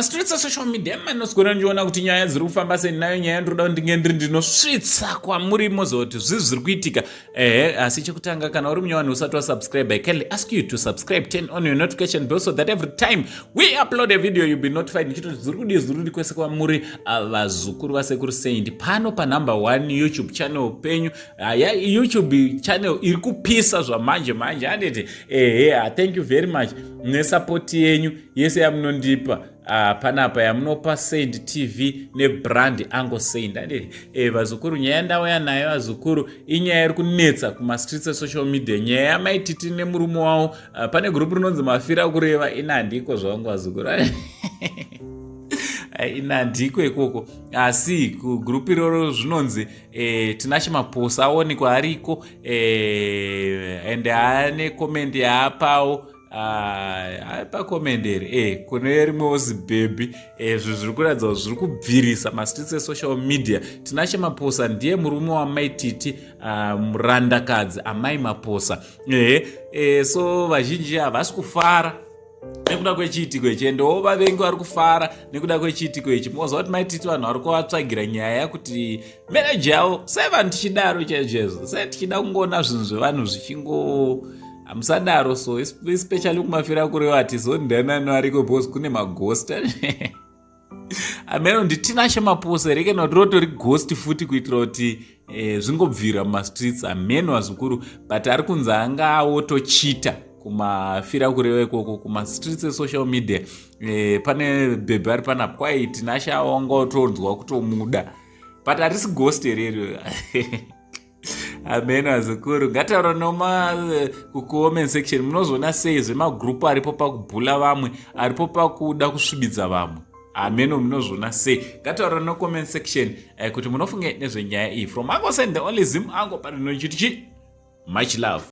streets of social media manosgona ndiona kuti nyaya dziri kufamba sei nayo nyaya ndoda ndinge ndiri ndinosvitsa kwamuri mozoti zviri kuitika asi chekutanga kana uri munyowani usati wasubscribe I kindly ask you to subscribe, turn on your notification bell so that every time we upload a video you'll be notified ndichitoti zviri kudi kwese kwamuri vazukuru vasekuru seindi pano panumber 1 YouTube channel penyu YouTube channel iri kupisa zvamanje manje anditi thank you very much nesupport yenyu yese yamunondipa panapa yamunopa Saint TV nebrand Ango Saint anditi vazukuru nyaya ndauya nayo vazukuru inyaya iri kunetsa kuma streets social media nyaya yamaititi nemurume wavo pane group rinonzi mafira kureva inandiko zvangu vazukuru inandiko ikoko asi kugroup iroro zvinonzi Tinashe Maphosa aonekwa ariko and ane comment yaapawo pakomenderi kune rimwewo zibhebhi zviri kuratidza kuti zviri kubvirisa mastreets esocial media. Tinashe Maphosa ndiye murume wamaititi murandakadzi amai Maphosa so vazhinji havasi kufara nekuda kwechiitiko ichi endowo vavengi vari kufara nekuda kwechiitiko ichi. Moza kuti maititi vanhu vari kuvatsvagira nyaya yakuti meneja yavo sai vanhu tichidaro chaizvo sai tichida kungoona zvinhu zvevanhu zvichingo hamusadaro so especially kumafira kureva tizondanano ariko bhos kune maghost ameno ndi Tinashe Maphosa reke noti rotori ghost futi kuitira kuti zvingobvira mumastreets ameno vazukuru but ari kunzi anga awotochita kumafira kureva ikoko kumastreets esocial media. Pane bhebhi ari panapo kwai Tinashe awanga otonzwa kutomuda but harisi ghost erero ameno vazukuru ngataura noma kucomment section munozoona sei zvemagrupu aripo pakubhula vamwe aripo pakuda kusvibidza vamwe ameno munozoona sei ngataura no comment section kuti munofunga nezvenyaya iyi. From Ango Saint the only Zim Ango but no chiti much love.